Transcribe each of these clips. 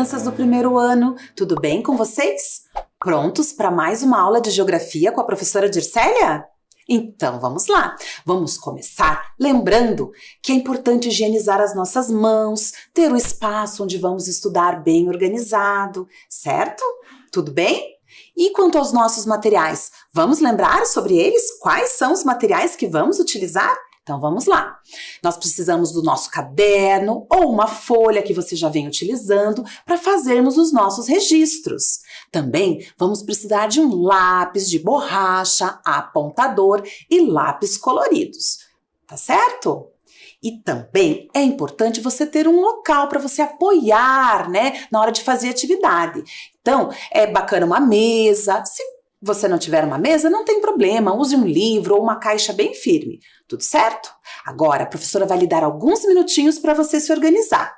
crianças do primeiro ano, tudo bem com vocês? Prontos para mais uma aula de geografia com a professora Dircélia? Então vamos lá, vamos começar lembrando que é importante higienizar as nossas mãos, ter o espaço onde vamos estudar bem organizado, certo? Tudo bem? E quanto aos nossos materiais, vamos lembrar sobre eles? Quais são os materiais que vamos utilizar? Então vamos lá. Nós precisamos do nosso caderno ou uma folha que você já vem utilizando para fazermos os nossos registros. Também vamos precisar de um lápis de borracha, apontador e lápis coloridos. Tá certo? E também é importante você ter um local para você apoiar, né, na hora de fazer atividade. Então, é bacana uma mesa. Se você não tiver uma mesa, não tem problema, use um livro ou uma caixa bem firme. Tudo certo? Agora a professora vai lhe dar alguns minutinhos para você se organizar.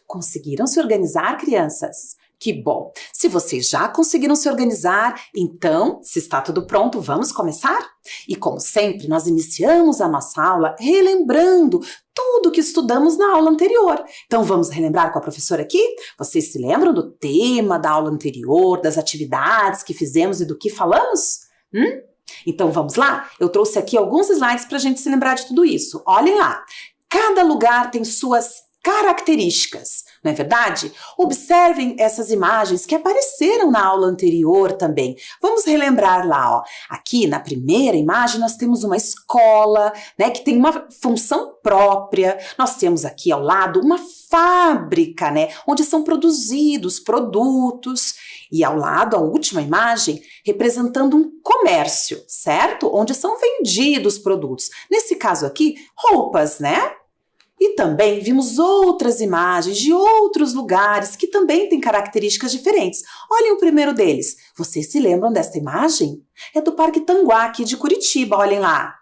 Conseguiram se organizar, crianças? Que bom! Se vocês já conseguiram se organizar, então, se está tudo pronto, vamos começar? E como sempre, nós iniciamos a nossa aula relembrando tudo que estudamos na aula anterior. Então vamos relembrar com a professora aqui? Vocês se lembram do tema da aula anterior, das atividades que fizemos e do que falamos? Então vamos lá? Eu trouxe aqui alguns slides para a gente se lembrar de tudo isso. Olhem lá! Cada lugar tem suas características, não é verdade? Observem essas imagens que apareceram na aula anterior também. Vamos relembrar lá, ó. Aqui na primeira imagem nós temos uma escola, né, que tem uma função própria. Nós temos aqui ao lado uma fábrica, né, onde são produzidos produtos. E ao lado, a última imagem, representando um comércio, certo? Onde são vendidos produtos. Nesse caso aqui, roupas, né? E também vimos outras imagens de outros lugares que também têm características diferentes. Olhem o primeiro deles. Vocês se lembram desta imagem? É do Parque Tanguá, aqui de Curitiba, olhem lá.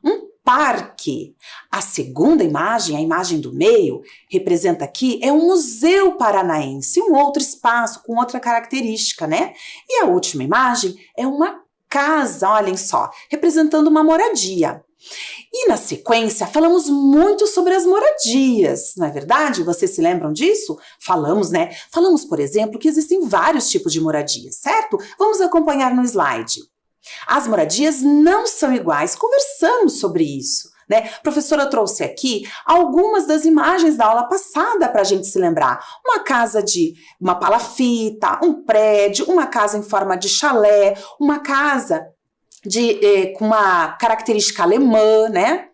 Um parque. A segunda imagem, a imagem do meio, representa aqui, é um museu paranaense, um outro espaço com outra característica, né? E a última imagem é uma casa, olhem só, representando uma moradia. E na sequência, falamos muito sobre as moradias, não é verdade? Vocês se lembram disso? Falamos, né? Falamos, por exemplo, que existem vários tipos de moradias, certo? Vamos acompanhar no slide. As moradias não são iguais, conversamos sobre isso, né? A professora trouxe aqui algumas das imagens da aula passada para a gente se lembrar. Uma casa de uma palafita, um prédio, uma casa em forma de chalé, uma casa com uma característica alemã, né?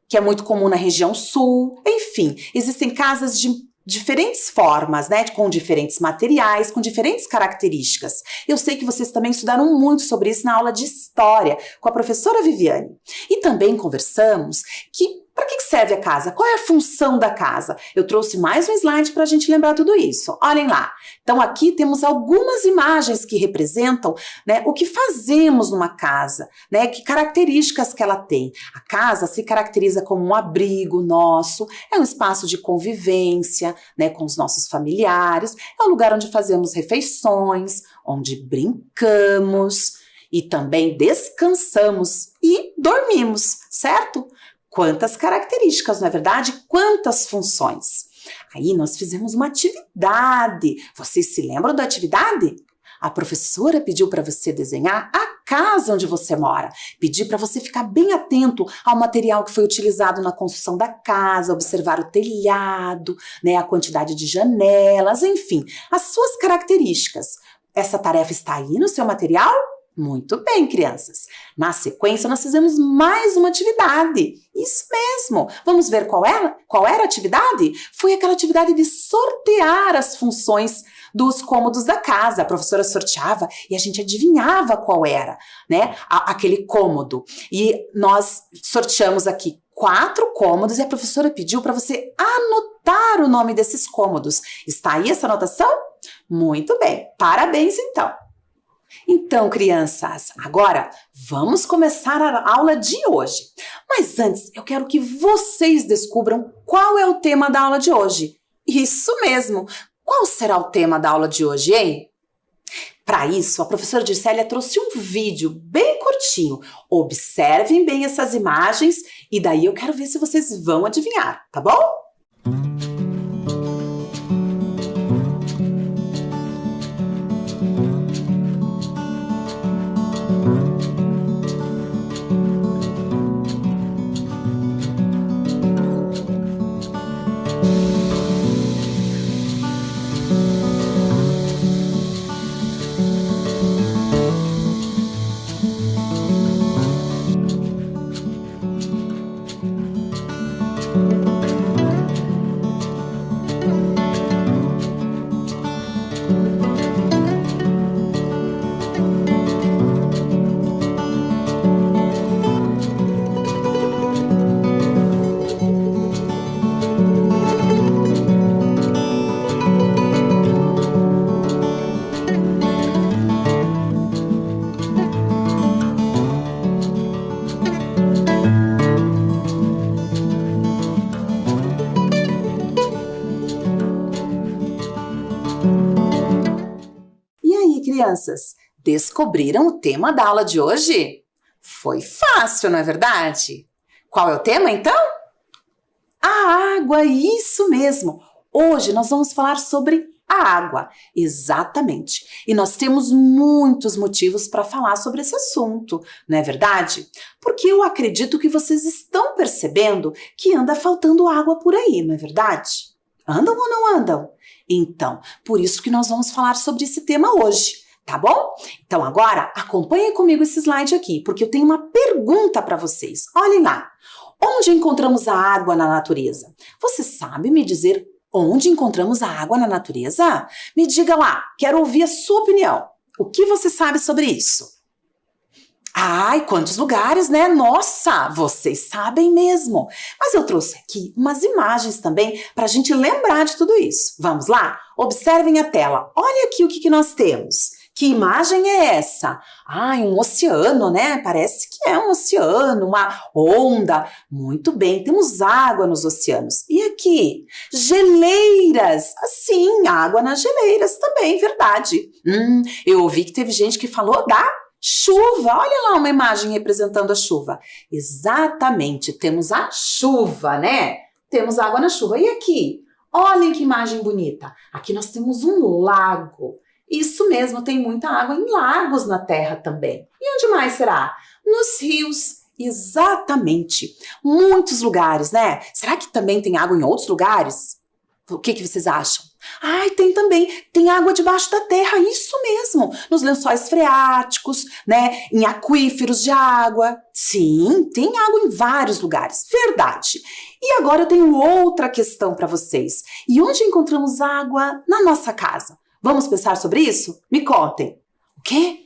Que é muito comum na região sul. Enfim, existem casas de diferentes formas, né? Com diferentes materiais, com diferentes características. Eu sei que vocês também estudaram muito sobre isso na aula de História, com a professora Viviane. E também conversamos que para que serve a casa? Qual é a função da casa? Eu trouxe mais um slide para a gente lembrar tudo isso. Olhem lá. Então aqui temos algumas imagens que representam, né, o que fazemos numa casa, né, que características que ela tem. A casa se caracteriza como um abrigo nosso, é um espaço de convivência, né, com os nossos familiares, é um lugar onde fazemos refeições, onde brincamos e também descansamos e dormimos, certo? Quantas características, não é verdade? Quantas funções? Aí nós fizemos uma atividade. Vocês se lembram da atividade? A professora pediu para você desenhar a casa onde você mora. Pediu para você ficar bem atento ao material que foi utilizado na construção da casa, observar o telhado, né, a quantidade de janelas, enfim, as suas características. Essa tarefa está aí no seu material? Muito bem, crianças. Na sequência, nós fizemos mais uma atividade. Isso mesmo. Vamos ver qual era? Qual era a atividade? Foi aquela atividade de sortear as funções dos cômodos da casa. A professora sorteava e a gente adivinhava qual era, né, aquele cômodo. E nós sorteamos aqui 4 cômodos e a professora pediu para você anotar o nome desses cômodos. Está aí essa anotação? Muito bem. Parabéns, então. Então, crianças, agora vamos começar a aula de hoje. Mas antes, eu quero que vocês descubram qual é o tema da aula de hoje. Isso mesmo! Qual será o tema da aula de hoje, hein? Para isso, a professora Dircélia trouxe um vídeo bem curtinho. Observem bem essas imagens e daí eu quero ver se vocês vão adivinhar, tá bom? Crianças, descobriram o tema da aula de hoje? Foi fácil, não é verdade? Qual é o tema, então? A água, isso mesmo! Hoje nós vamos falar sobre a água, exatamente. E nós temos muitos motivos para falar sobre esse assunto, não é verdade? Porque eu acredito que vocês estão percebendo que anda faltando água por aí, não é verdade? Andam ou não andam? Então, por isso que nós vamos falar sobre esse tema hoje. Tá bom? Então agora acompanhem comigo esse slide aqui, porque eu tenho uma pergunta para vocês. Olhem lá. Onde encontramos a água na natureza? Você sabe me dizer onde encontramos a água na natureza? Me diga lá, quero ouvir a sua opinião. O que você sabe sobre isso? Ai, quantos lugares, né? Nossa, vocês sabem mesmo. Mas eu trouxe aqui umas imagens também para a gente lembrar de tudo isso. Vamos lá? Observem a tela. Olha aqui o que nós temos. Que imagem é essa? Ai, um oceano, né? Parece que é um oceano, uma onda. Muito bem, temos água nos oceanos. E aqui? Geleiras. Sim, água nas geleiras também, verdade. Eu ouvi que teve gente que falou da chuva. Olha lá uma imagem representando a chuva. Exatamente, temos a chuva, né? Temos água na chuva. E aqui? Olhem que imagem bonita. Aqui nós temos um lago. Isso mesmo, tem muita água em lagos na Terra também. E onde mais será? Nos rios. Exatamente. Muitos lugares, né? Será que também tem água em outros lugares? O que vocês acham? Ai, tem também, tem água debaixo da terra, isso mesmo, nos lençóis freáticos, né, em aquíferos de água. Sim, tem água em vários lugares, verdade. E agora eu tenho outra questão para vocês. E onde encontramos água na nossa casa? Vamos pensar sobre isso? Me contem. O quê?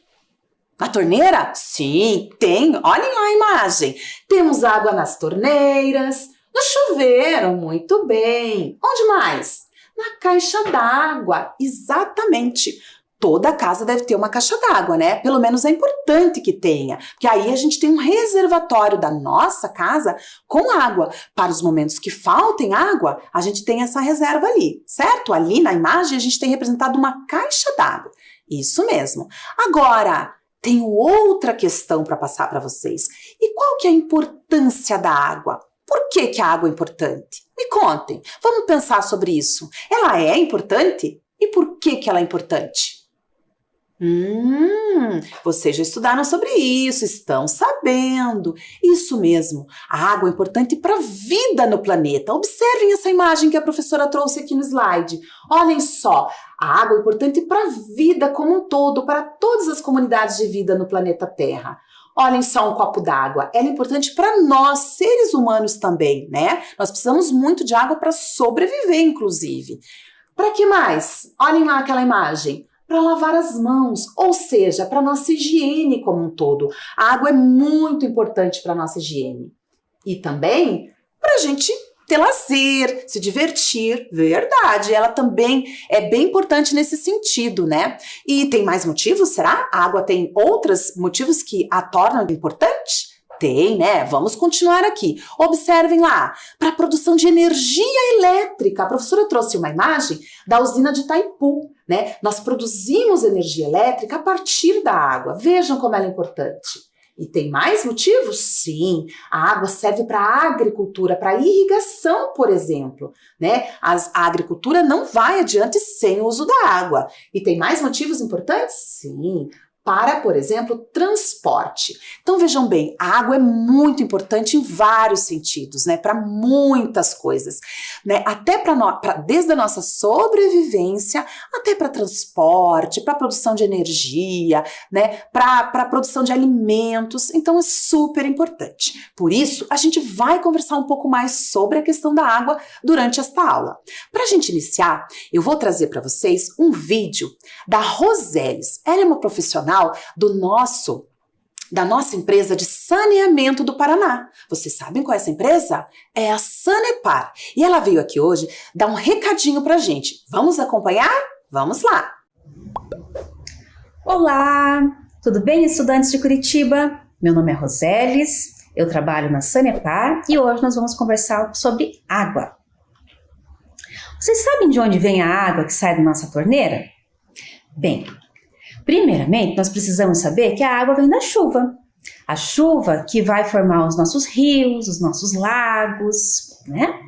Na torneira? Sim, tem. Olhem lá a imagem. Temos água nas torneiras, no chuveiro, muito bem. Onde mais? Na caixa d'água, exatamente. Toda casa deve ter uma caixa d'água, né? Pelo menos é importante que tenha, porque aí a gente tem um reservatório da nossa casa com água. Para os momentos que faltem água, a gente tem essa reserva ali, certo? Ali na imagem a gente tem representado uma caixa d'água. Isso mesmo. Agora, tenho outra questão para passar para vocês. E qual que é a importância da água? Por que a água é importante? Me contem, vamos pensar sobre isso. Ela é importante? E por que ela é importante? Vocês já estudaram sobre isso, estão sabendo. Isso mesmo, a água é importante para a vida no planeta. Observem essa imagem que a professora trouxe aqui no slide. Olhem só, a água é importante para a vida como um todo, para todas as comunidades de vida no planeta Terra. Olhem só um copo d'água, ela é importante para nós, seres humanos também, né? Nós precisamos muito de água para sobreviver, inclusive. Para que mais? Olhem lá aquela imagem. Para lavar as mãos, ou seja, para nossa higiene como um todo. A água é muito importante para nossa higiene. E também para a gente ter lazer, se divertir, verdade. Ela também é bem importante nesse sentido, né? E tem mais motivos, será? A água tem outros motivos que a tornam importante? Tem, né? Vamos continuar aqui. Observem lá, para a produção de energia elétrica. A professora trouxe uma imagem da usina de Itaipu, né? Nós produzimos energia elétrica a partir da água. Vejam como ela é importante. E tem mais motivos? Sim, a água serve para a agricultura, para a irrigação, por exemplo, né? A agricultura não vai adiante sem o uso da água. E tem mais motivos importantes? Sim, para, por exemplo, transporte. Então vejam bem, a água é muito importante em vários sentidos, né? Para muitas coisas, né? Até desde a nossa sobrevivência, até para transporte, para produção de energia, né? Para produção de alimentos. Então é super importante. Por isso, a gente vai conversar um pouco mais sobre a questão da água durante esta aula. Para a gente iniciar, eu vou trazer para vocês um vídeo da Roseles. Ela é uma profissional da nossa empresa de saneamento do Paraná. Vocês sabem qual é essa empresa? É a Sanepar. E ela veio aqui hoje dar um recadinho pra gente. Vamos acompanhar? Vamos lá! Olá! Tudo bem, estudantes de Curitiba? Meu nome é Roseles, eu trabalho na Sanepar e hoje nós vamos conversar sobre água. Vocês sabem de onde vem a água que sai da nossa torneira? Bem, primeiramente, nós precisamos saber que a água vem da chuva. A chuva que vai formar os nossos rios, os nossos lagos, né?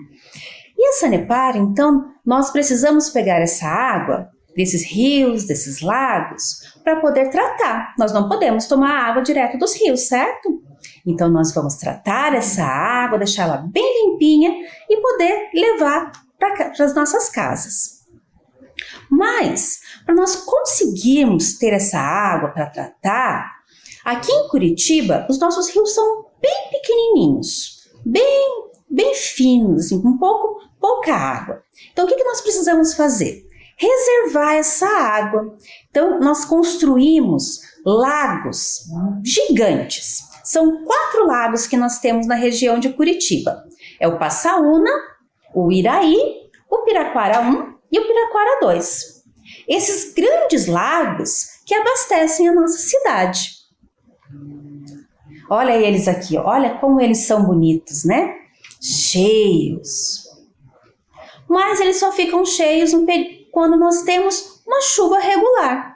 E a Sanepar, então, nós precisamos pegar essa água desses rios, desses lagos, para poder tratar. Nós não podemos tomar água direto dos rios, certo? Então, nós vamos tratar essa água, deixá-la bem limpinha e poder levar para as nossas casas. Mas, para nós conseguirmos ter essa água para tratar, aqui em Curitiba, os nossos rios são bem pequenininhos, bem finos, assim, com pouca água. Então, o que nós precisamos fazer? Reservar essa água. Então, nós construímos lagos gigantes. São 4 lagos que nós temos na região de Curitiba. É o Passaúna, o Iraí, o Piraquara 1 e o Piraquara 2. Esses grandes lagos que abastecem a nossa cidade. Olha eles aqui, olha como eles são bonitos, né? Cheios. Mas eles só ficam cheios quando nós temos uma chuva regular.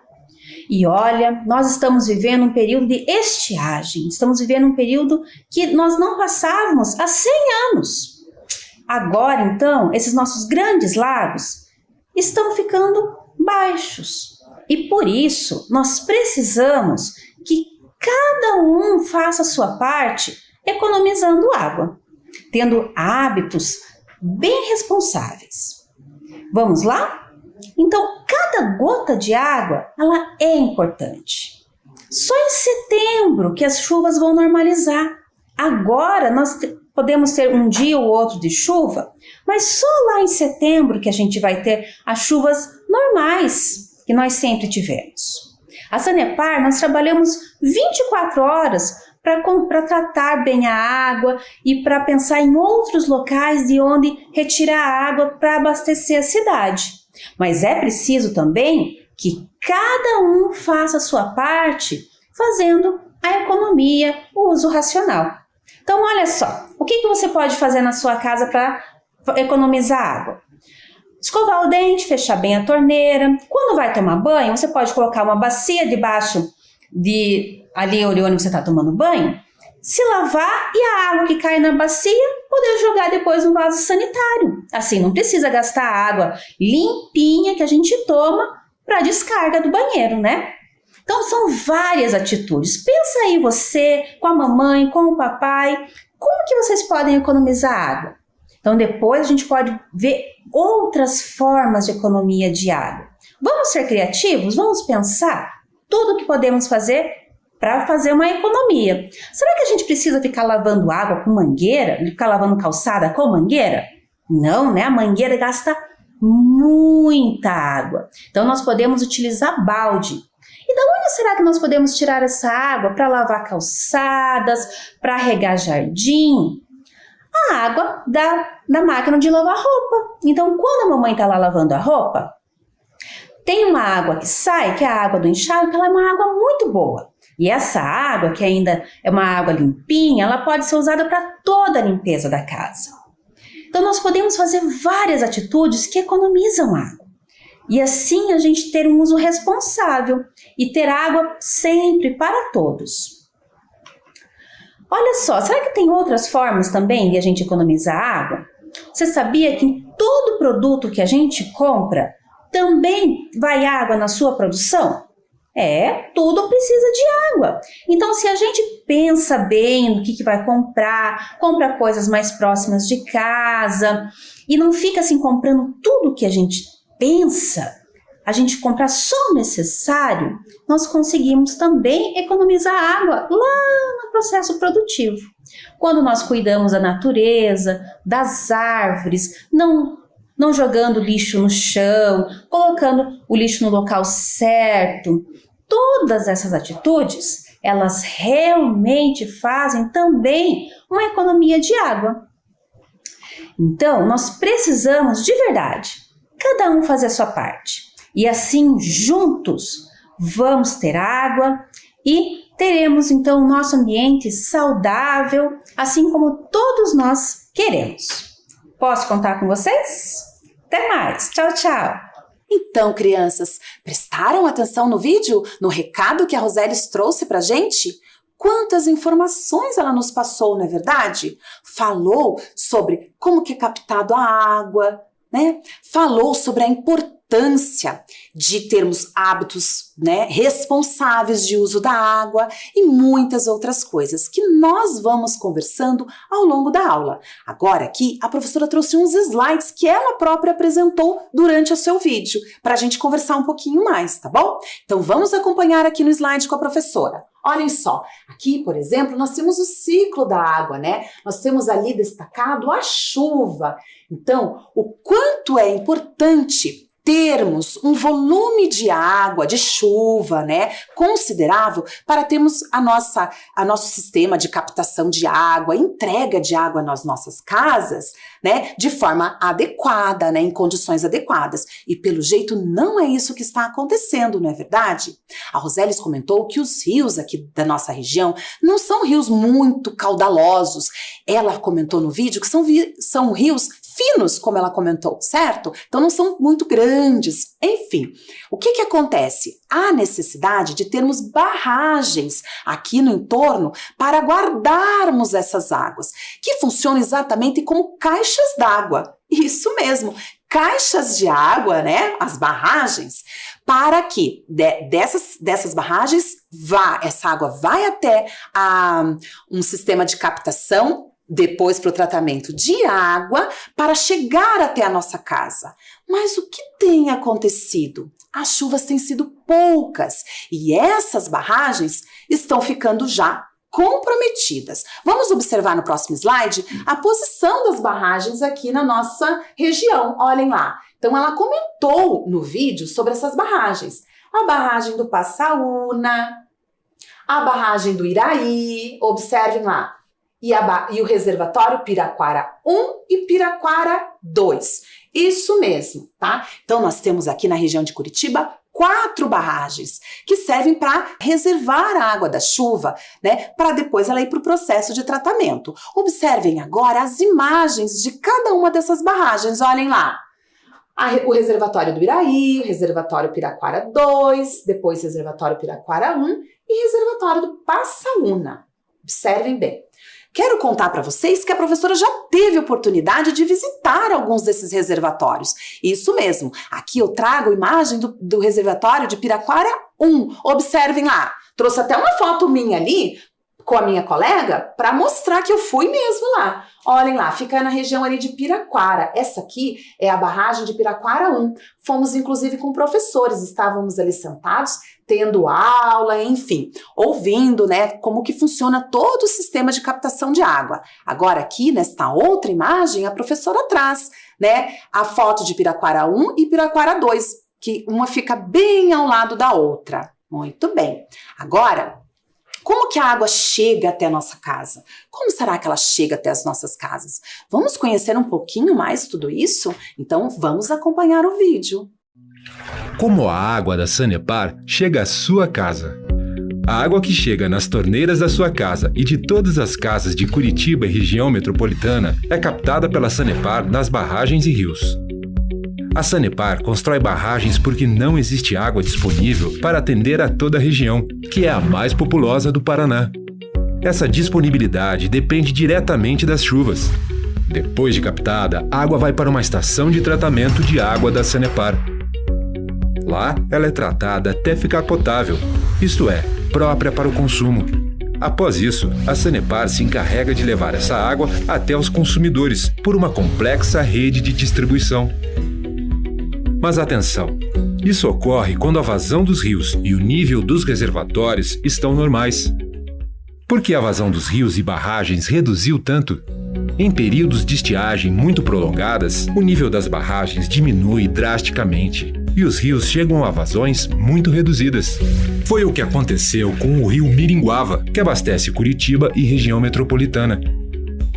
E olha, nós estamos vivendo um período de estiagem. Estamos vivendo um período que nós não passávamos há 100 anos. Agora, então, esses nossos grandes lagos estão ficando baixos. E por isso, nós precisamos que cada um faça a sua parte economizando água, tendo hábitos bem responsáveis. Vamos lá? Então, cada gota de água, ela é importante. Só em setembro que as chuvas vão normalizar. Agora nós podemos ter um dia ou outro de chuva, mas só lá em setembro que a gente vai ter as chuvas normais que nós sempre tivemos. A Sanepar, nós trabalhamos 24 horas para tratar bem a água e para pensar em outros locais de onde retirar a água para abastecer a cidade. Mas é preciso também que cada um faça a sua parte fazendo a economia, o uso racional. Então, olha só, o que você pode fazer na sua casa para economizar água? Escovar o dente, fechar bem a torneira. Quando vai tomar banho, você pode colocar uma bacia debaixo ali onde você está tomando banho, se lavar e a água que cai na bacia poder jogar depois no vaso sanitário. Assim, não precisa gastar a água limpinha que a gente toma para descarga do banheiro, né? Então, são várias atitudes. Pensa aí você, com a mamãe, com o papai, como que vocês podem economizar água? Então, depois a gente pode ver outras formas de economia de água. Vamos ser criativos? Vamos pensar tudo o que podemos fazer para fazer uma economia. Será que a gente precisa ficar lavando água com mangueira? Ficar lavando calçada com mangueira? Não, né? A mangueira gasta muita água. Então, nós podemos utilizar balde. E da onde será que nós podemos tirar essa água para lavar calçadas, para regar jardim? A água da máquina de lavar roupa. Então, quando a mamãe está lá lavando a roupa, tem uma água que sai, que é a água do enxágue, que ela é uma água muito boa. E essa água, que ainda é uma água limpinha, ela pode ser usada para toda a limpeza da casa. Então, nós podemos fazer várias atitudes que economizam água. E assim a gente ter um uso responsável e ter água sempre para todos. Olha só, será que tem outras formas também de a gente economizar água? Você sabia que em todo produto que a gente compra também vai água na sua produção? Tudo precisa de água. Então, se a gente pensa bem no que vai comprar, compra coisas mais próximas de casa e não fica assim comprando tudo que a gente pensa, a gente comprar só o necessário, nós conseguimos também economizar água lá no processo produtivo. Quando nós cuidamos da natureza, das árvores, não jogando lixo no chão, colocando o lixo no local certo, todas essas atitudes, elas realmente fazem também uma economia de água. Então, nós precisamos de verdade, cada um fazer a sua parte. E assim, juntos, vamos ter água e teremos, então, o nosso ambiente saudável, assim como todos nós queremos. Posso contar com vocês? Até mais. Tchau, tchau. Então, crianças, prestaram atenção no vídeo, no recado que a Rosélis trouxe pra gente? Quantas informações ela nos passou, não é verdade? Falou sobre como que é captado a água, né? Falou sobre a importância de termos hábitos, né, responsáveis de uso da água e muitas outras coisas que nós vamos conversando ao longo da aula. Agora aqui a professora trouxe uns slides que ela própria apresentou durante o seu vídeo para a gente conversar um pouquinho mais, tá bom? Então vamos acompanhar aqui no slide com a professora. Olhem só, aqui, por exemplo, nós temos o ciclo da água, né? Nós temos ali destacado a chuva. Então, o quanto é importante termos um volume de água, de chuva, né, considerável para termos nosso sistema de captação de água, entrega de água nas nossas casas, né, de forma adequada, né, em condições adequadas. E pelo jeito não é isso que está acontecendo, não é verdade? A Rosélis comentou que os rios aqui da nossa região não são rios muito caudalosos. Ela comentou no vídeo que são rios finos, como ela comentou, certo? Então não são muito grandes. Enfim, o que acontece? Há necessidade de termos barragens aqui no entorno para guardarmos essas águas, que funcionam exatamente como caixas d'água. Isso mesmo, caixas de água, né? As barragens, para que dessas barragens essa água vai até um sistema de captação depois para o tratamento de água para chegar até a nossa casa. Mas o que tem acontecido? As chuvas têm sido poucas e essas barragens estão ficando já comprometidas. Vamos observar no próximo slide a posição das barragens aqui na nossa região. Olhem lá. Então, ela comentou no vídeo sobre essas barragens. A barragem do Passaúna, a barragem do Iraí, observem lá. E o reservatório Piraquara 1 e Piraquara 2. Isso mesmo, tá? Então, nós temos aqui na região de Curitiba 4 barragens que servem para reservar a água da chuva, né? Para depois ela ir para o processo de tratamento. Observem agora as imagens de cada uma dessas barragens. Olhem lá. O reservatório do Iraí, o reservatório Piraquara 2, depois reservatório Piraquara 1 e reservatório do Passaúna. Observem bem. Quero contar para vocês que a professora já teve oportunidade de visitar alguns desses reservatórios. Isso mesmo, aqui eu trago a imagem do reservatório de Piraquara 1. Observem lá, trouxe até uma foto minha ali com a minha colega para mostrar que eu fui mesmo lá. Olhem lá, fica na região ali de Piraquara. Essa aqui é a barragem de Piraquara 1. Fomos inclusive com professores, estávamos ali sentados, tendo aula, enfim, ouvindo, né, como que funciona todo o sistema de captação de água. Agora aqui, nesta outra imagem, a professora traz, né, a foto de Piraquara 1 e Piraquara 2, que uma fica bem ao lado da outra. Muito bem. Agora, como que a água chega até a nossa casa? Como será que ela chega até as nossas casas? Vamos conhecer um pouquinho mais tudo isso? Então vamos acompanhar o vídeo. Como a água da Sanepar chega à sua casa? A água que chega nas torneiras da sua casa e de todas as casas de Curitiba e região metropolitana é captada pela Sanepar nas barragens e rios. A Sanepar constrói barragens porque não existe água disponível para atender a toda a região, que é a mais populosa do Paraná. Essa disponibilidade depende diretamente das chuvas. Depois de captada, a água vai para uma estação de tratamento de água da Sanepar. Lá, ela é tratada até ficar potável, isto é, própria para o consumo. Após isso, a Sanepar se encarrega de levar essa água até os consumidores por uma complexa rede de distribuição. Mas atenção, isso ocorre quando a vazão dos rios e o nível dos reservatórios estão normais. Por que a vazão dos rios e barragens reduziu tanto? Em períodos de estiagem muito prolongadas, o nível das barragens diminui drasticamente e os rios chegam a vazões muito reduzidas. Foi o que aconteceu com o rio Miringuava, que abastece Curitiba e região metropolitana.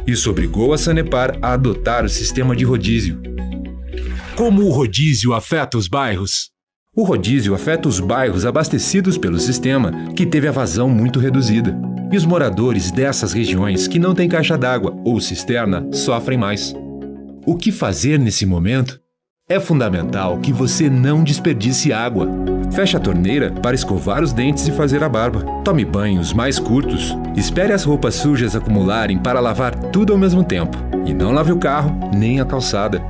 Isso obrigou a Sanepar a adotar o sistema de rodízio. Como o rodízio afeta os bairros? O rodízio afeta os bairros abastecidos pelo sistema, que teve a vazão muito reduzida. E os moradores dessas regiões que não têm caixa d'água ou cisterna sofrem mais. O que fazer nesse momento? É fundamental que você não desperdice água. Feche a torneira para escovar os dentes e fazer a barba. Tome banhos mais curtos. Espere as roupas sujas acumularem para lavar tudo ao mesmo tempo. E não lave o carro nem a calçada.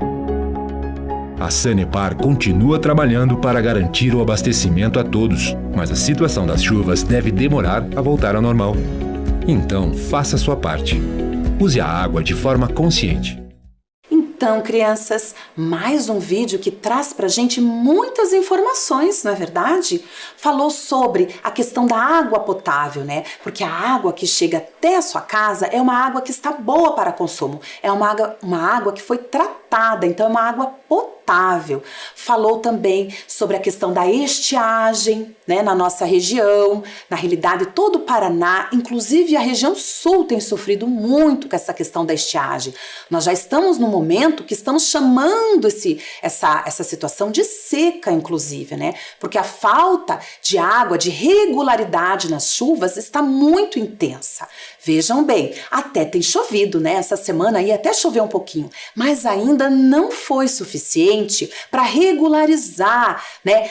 A Sanepar continua trabalhando para garantir o abastecimento a todos, mas a situação das chuvas deve demorar a voltar ao normal. Então, faça a sua parte. Use a água de forma consciente. Então, crianças, mais um vídeo que traz pra gente muitas informações, não é verdade? Falou sobre a questão da água potável, né? Porque a água que chega até a sua casa é uma água que está boa para consumo. É uma água que foi tratada, então é uma água potável. Falou também sobre a questão da estiagem, né, na nossa região. Na realidade, todo o Paraná, inclusive a região sul, tem sofrido muito com essa questão da estiagem. Nós já estamos no momento que estamos chamando essa situação de seca, inclusive, né? Porque a falta de água, de regularidade nas chuvas está muito intensa. Vejam bem, até tem chovido, né? Essa semana aí até choveu um pouquinho, mas ainda não foi suficiente para regularizar, né,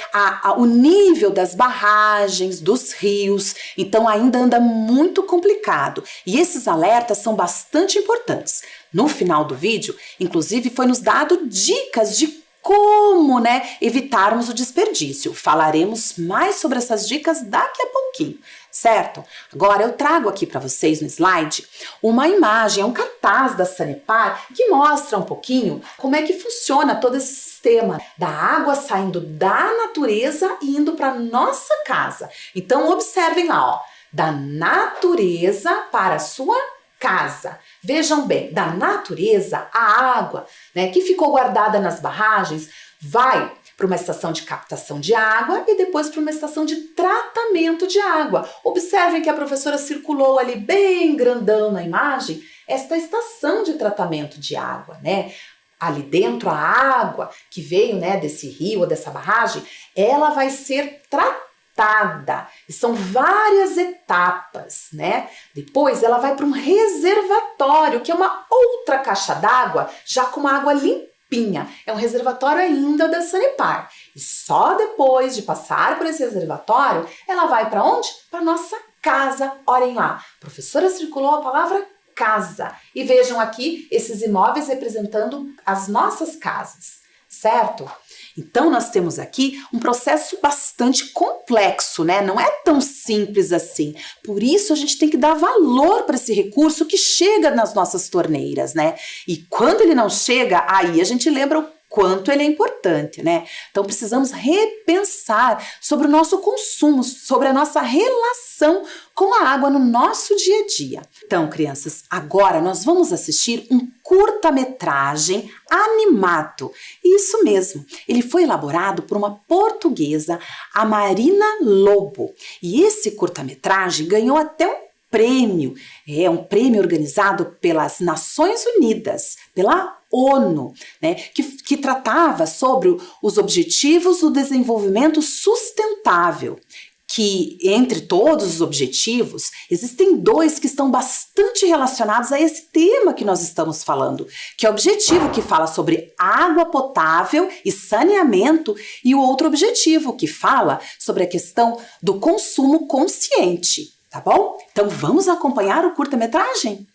o nível das barragens, dos rios. Então ainda anda muito complicado. E esses alertas são bastante importantes. No final do vídeo, inclusive, foi nos dado dicas de como, evitarmos o desperdício. Falaremos mais sobre essas dicas daqui a pouquinho, certo? Agora eu trago aqui para vocês no slide uma imagem, um cartaz da Sanepar que mostra um pouquinho como é que funciona todo esse sistema da água saindo da natureza e indo para nossa casa. Então observem lá, ó, da natureza para a sua casa. Vejam bem, da natureza, a água, que ficou guardada nas barragens, vai para uma estação de captação de água e depois para uma estação de tratamento de água. Observem que a professora circulou ali bem grandão na imagem, esta estação de tratamento de água, Ali dentro a água que veio, desse rio ou dessa barragem, ela vai ser tratada. E são várias etapas, Depois ela vai para um reservatório, que é uma outra caixa d'água, já com uma água limpinha. É um reservatório ainda da Sanepar. E só depois de passar por esse reservatório, ela vai para onde? Para nossa casa. Olhem lá, a professora circulou a palavra casa. E vejam aqui esses imóveis representando as nossas casas, certo? Então, nós temos aqui um processo bastante complexo, Não é tão simples assim. Por isso, a gente tem que dar valor para esse recurso que chega nas nossas torneiras, E quando ele não chega, aí a gente lembra o quanto ele é importante, Então, precisamos repensar sobre o nosso consumo, sobre a nossa relação com a água no nosso dia a dia. Então, crianças, agora nós vamos assistir um curta-metragem animado. Isso mesmo, ele foi elaborado por uma portuguesa, a Marina Lobo. E esse curta-metragem ganhou até um prêmio, um prêmio organizado pelas Nações Unidas, pela ONU, que tratava sobre os objetivos do desenvolvimento sustentável, que entre todos os objetivos, existem 2 que estão bastante relacionados a esse tema que nós estamos falando, que é o objetivo que fala sobre água potável e saneamento e o outro objetivo que fala sobre a questão do consumo consciente. Tá bom? Então vamos acompanhar o curta-metragem?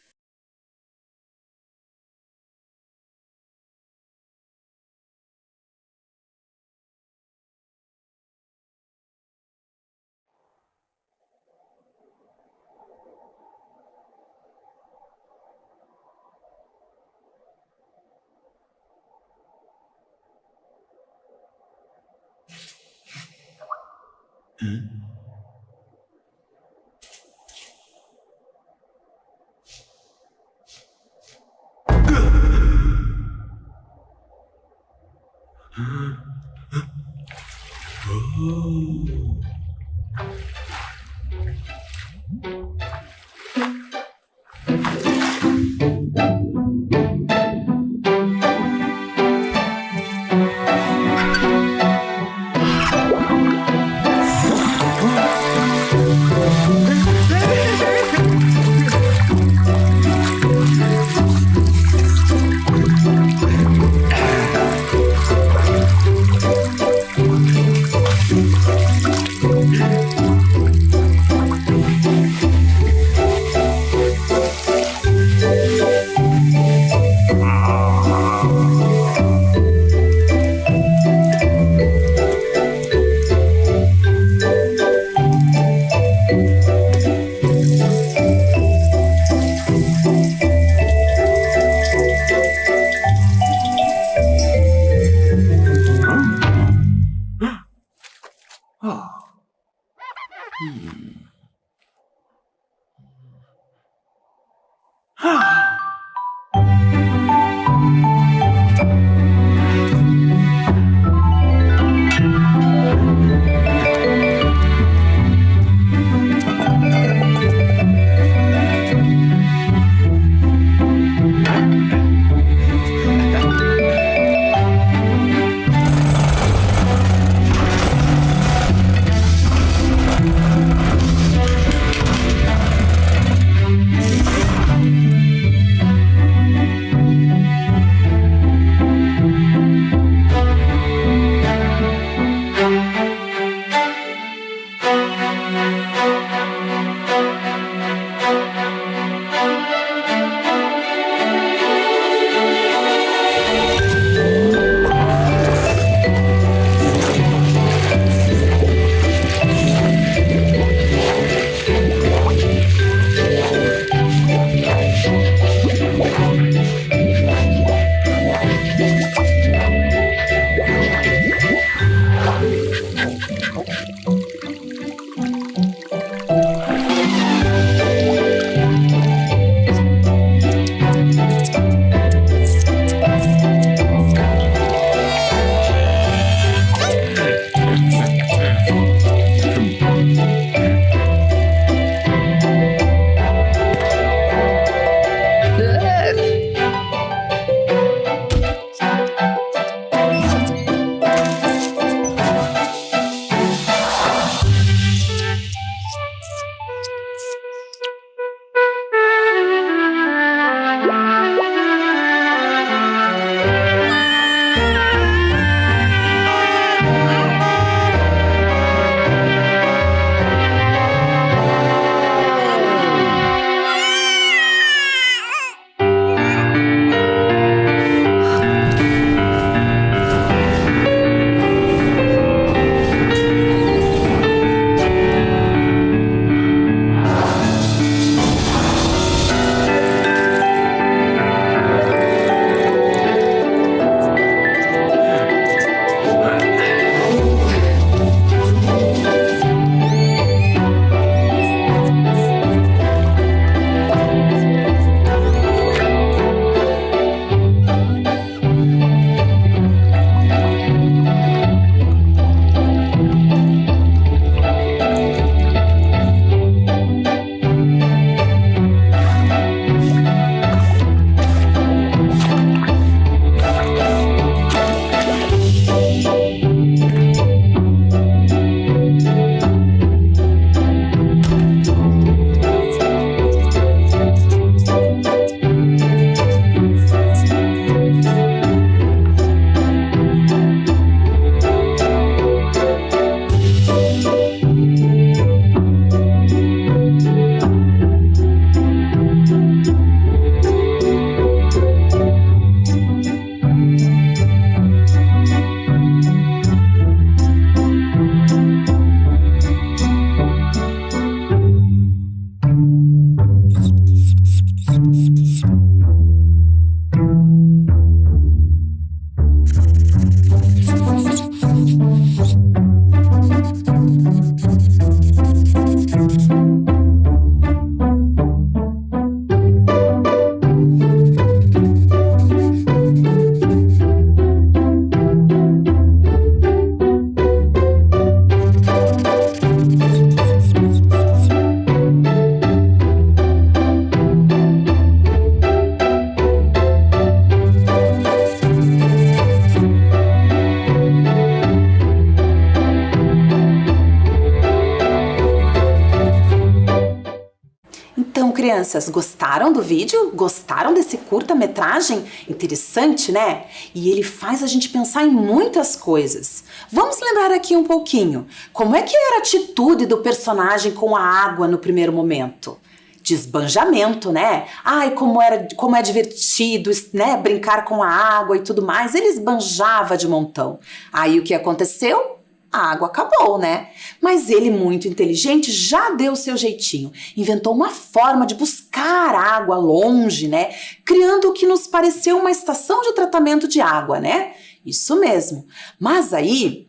crianças? Gostaram do vídeo? Gostaram desse curta-metragem? Interessante, né? E ele faz a gente pensar em muitas coisas. Vamos lembrar aqui um pouquinho. Como é que era a atitude do personagem com a água no primeiro momento? De esbanjamento, né? Ai, como é divertido, né? Brincar com a água e tudo mais. Ele esbanjava de montão. Aí o que aconteceu? A água acabou, né? Mas ele, muito inteligente, já deu o seu jeitinho. Inventou uma forma de buscar água longe, né? Criando o que nos pareceu uma estação de tratamento de água, né? Isso mesmo. Mas aí,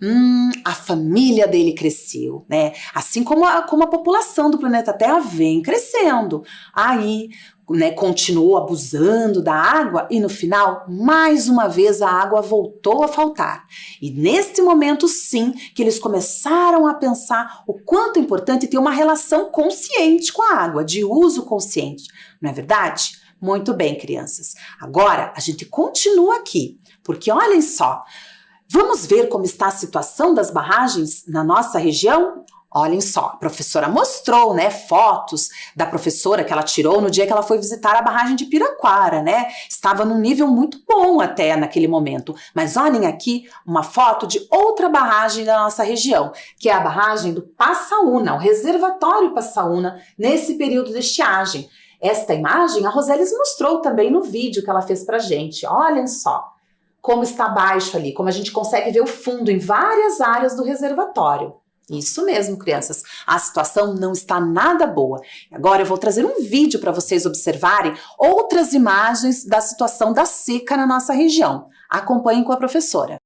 a família dele cresceu, né? Assim como a população do planeta Terra vem crescendo. Aí, né, continuou abusando da água e no final, mais uma vez, a água voltou a faltar. E neste momento, sim, que eles começaram a pensar o quanto é importante ter uma relação consciente com a água, de uso consciente. Não é verdade? Muito bem, crianças. Agora, a gente continua aqui. Porque olhem só, vamos ver como está a situação das barragens na nossa região? Olhem só, a professora mostrou, né, fotos da professora que ela tirou no dia que ela foi visitar a barragem de Piraquara, né? Estava num nível muito bom até naquele momento. Mas olhem aqui uma foto de outra barragem da nossa região, que é a barragem do Passaúna, o reservatório Passaúna, nesse período de estiagem. Esta imagem a Rosélis mostrou também no vídeo que ela fez pra gente. Olhem só como está baixo ali, como a gente consegue ver o fundo em várias áreas do reservatório. Isso mesmo, crianças, a situação não está nada boa. Agora eu vou trazer um vídeo para vocês observarem outras imagens da situação da seca na nossa região. Acompanhem com a professora.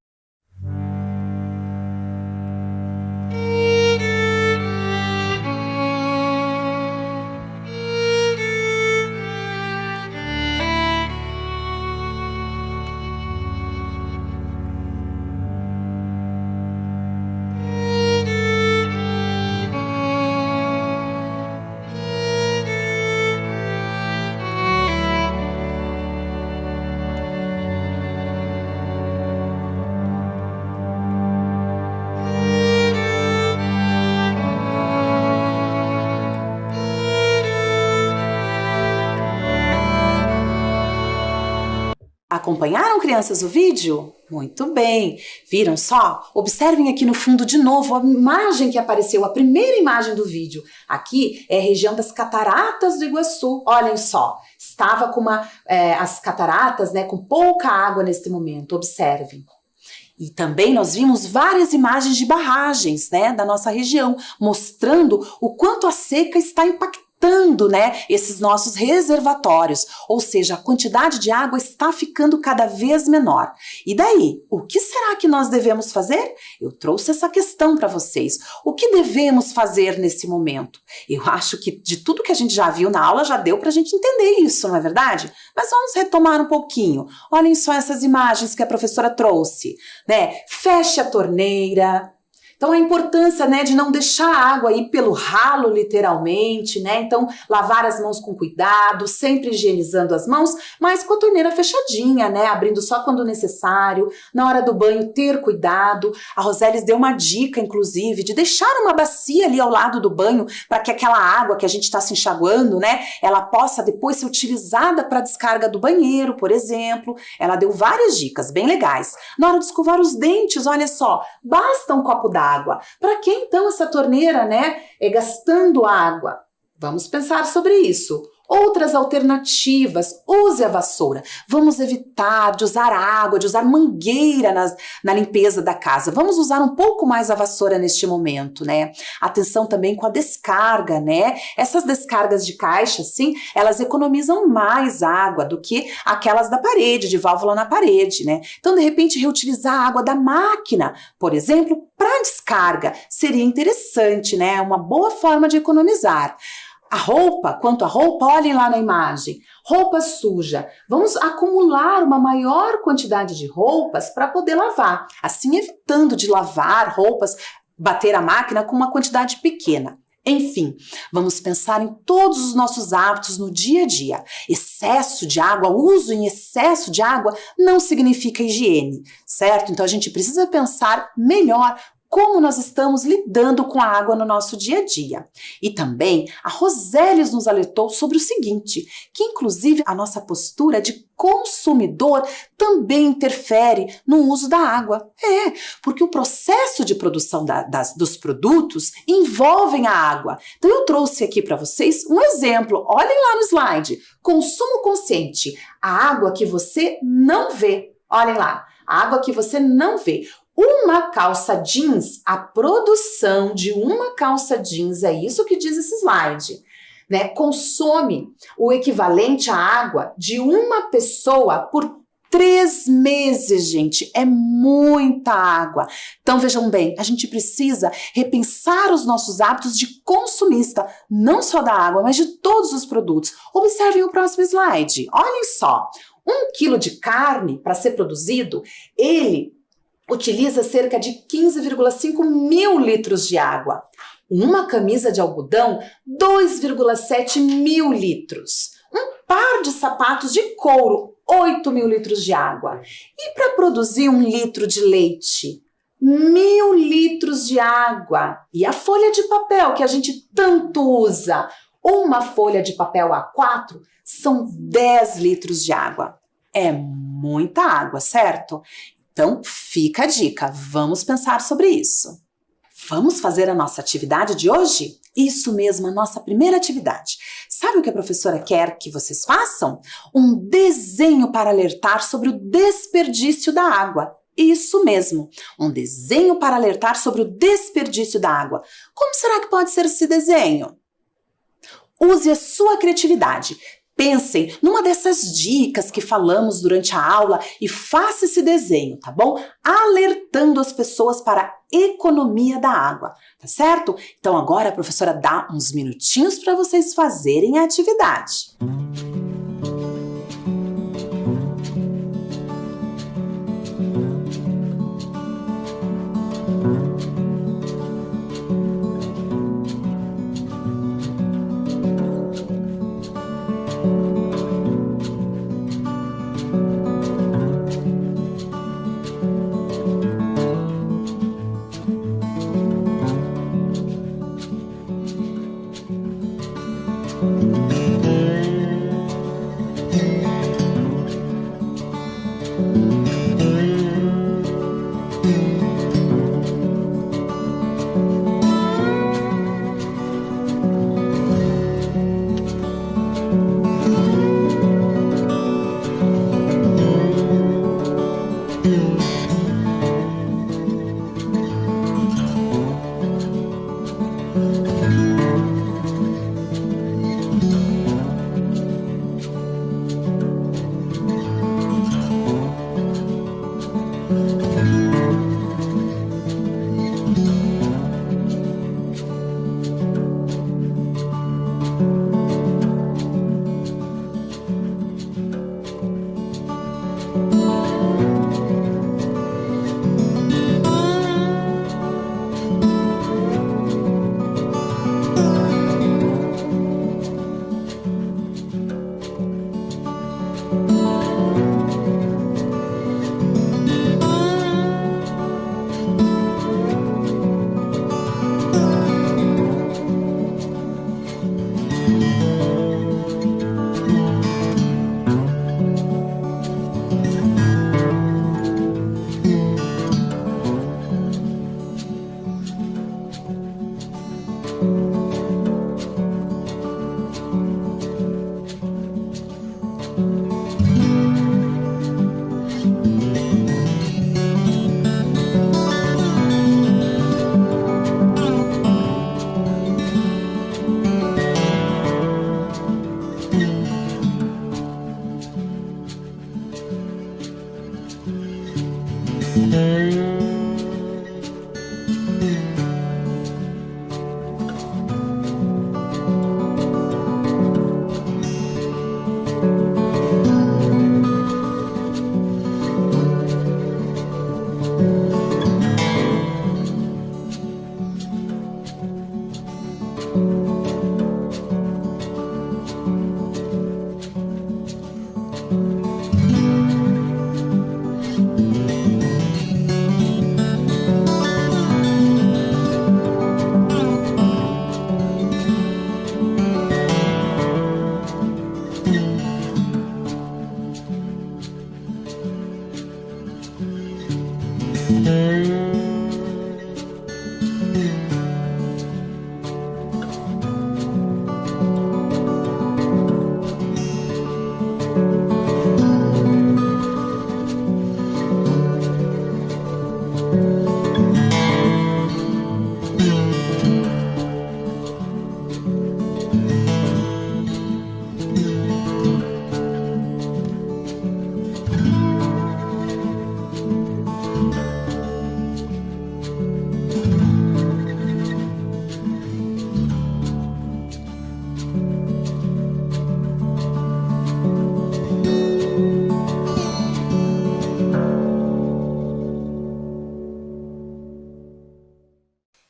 Acompanharam, crianças, o vídeo? Muito bem. Viram só? Observem aqui no fundo de novo a imagem que apareceu, a primeira imagem do vídeo. Aqui é a região das Cataratas do Iguaçu. Olhem só, estava com as cataratas, né, com pouca água neste momento. Observem. E também nós vimos várias imagens de barragens, né, da nossa região, mostrando o quanto a seca está impactando, né, esses nossos reservatórios, ou seja, a quantidade de água está ficando cada vez menor. E daí, o que será que nós devemos fazer? Eu trouxe essa questão para vocês. O que devemos fazer nesse momento? Eu acho que de tudo que a gente já viu na aula já deu para a gente entender isso, não é verdade? Mas vamos retomar um pouquinho. Olhem só essas imagens que a professora trouxe, né? Feche a torneira. Então, a importância, né, de não deixar a água ir pelo ralo, literalmente, né? Então, lavar as mãos com cuidado, sempre higienizando as mãos, mas com a torneira fechadinha, né? Abrindo só quando necessário. Na hora do banho, ter cuidado. A Rosélis deu uma dica, inclusive, de deixar uma bacia ali ao lado do banho para que aquela água que a gente está se enxaguando, né, ela possa depois ser utilizada para a descarga do banheiro, por exemplo. Ela deu várias dicas bem legais. Na hora de escovar os dentes, olha só, basta um copo d'água. Para que então essa torneira, né, gastando água? Vamos pensar sobre isso. Outras alternativas, use a vassoura. Vamos evitar de usar água, de usar mangueira na limpeza da casa. Vamos usar um pouco mais a vassoura neste momento, né? Atenção também com a descarga, né? Essas descargas de caixa, sim, elas economizam mais água do que aquelas da parede, de válvula na parede, né? Então, de repente, reutilizar a água da máquina, por exemplo, para descarga, seria interessante, né? Uma boa forma de economizar. A roupa, quanto à roupa, olhem lá na imagem, roupa suja. Vamos acumular uma maior quantidade de roupas para poder lavar, assim evitando de lavar roupas, bater a máquina com uma quantidade pequena. Enfim, vamos pensar em todos os nossos hábitos no dia a dia. Excesso de água, uso em excesso de água não significa higiene, certo? Então a gente precisa pensar melhor como nós estamos lidando com a água no nosso dia a dia. E também a Rosélias nos alertou sobre o seguinte, que inclusive a nossa postura de consumidor também interfere no uso da água. Porque o processo de produção dos produtos envolvem a água. Então eu trouxe aqui para vocês um exemplo. Olhem lá no slide. Consumo consciente. A água que você não vê. Olhem lá. A água que você não vê. Uma calça jeans, a produção de uma calça jeans, é isso que diz esse slide, né? Consome o equivalente à água de uma pessoa por 3 meses, gente. É muita água. Então, vejam bem, a gente precisa repensar os nossos hábitos de consumista, não só da água, mas de todos os produtos. Observem o próximo slide. Olhem só. 1 quilo de carne, para ser produzido, ele utiliza cerca de 15,5 mil litros de água. Uma camisa de algodão, 2,7 mil litros. Um par de sapatos de couro, 8 mil litros de água. E para produzir 1 litro de leite, 1.000 litros de água. E a folha de papel que a gente tanto usa, uma folha de papel A4 são 10 litros de água. É muita água, certo? Então, fica a dica, vamos pensar sobre isso. Vamos fazer a nossa atividade de hoje? Isso mesmo, a nossa primeira atividade. Sabe o que a professora quer que vocês façam? Um desenho para alertar sobre o desperdício da água. Isso mesmo, um desenho para alertar sobre o desperdício da água. Como será que pode ser esse desenho? Use a sua criatividade. Pensem numa dessas dicas que falamos durante a aula e faça esse desenho, tá bom? Alertando as pessoas para a economia da água, tá certo? Então agora a professora dá uns minutinhos para vocês fazerem a atividade.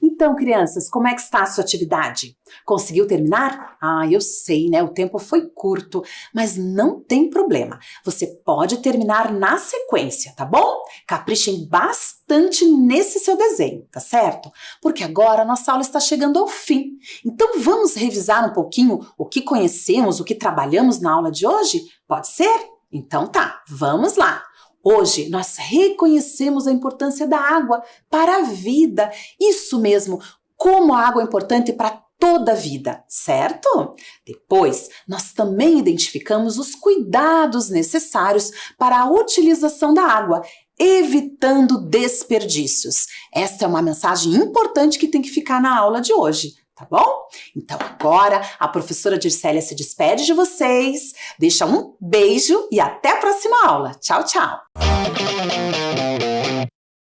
Então, crianças, como é que está a sua atividade? Conseguiu terminar? Eu sei, né? O tempo foi curto, mas não tem problema. Você pode terminar na sequência, tá bom? Caprichem bastante nesse seu desenho, tá certo? Porque agora a nossa aula está chegando ao fim. Então, vamos revisar um pouquinho o que conhecemos, o que trabalhamos na aula de hoje? Pode ser? Então tá, vamos lá! Hoje nós reconhecemos a importância da água para a vida. Isso mesmo, como a água é importante para toda a vida, certo? Depois, nós também identificamos os cuidados necessários para a utilização da água, evitando desperdícios. Esta é uma mensagem importante que tem que ficar na aula de hoje. Tá bom? Então agora a professora Dircélia se despede de vocês, deixa um beijo e até a próxima aula. Tchau, tchau!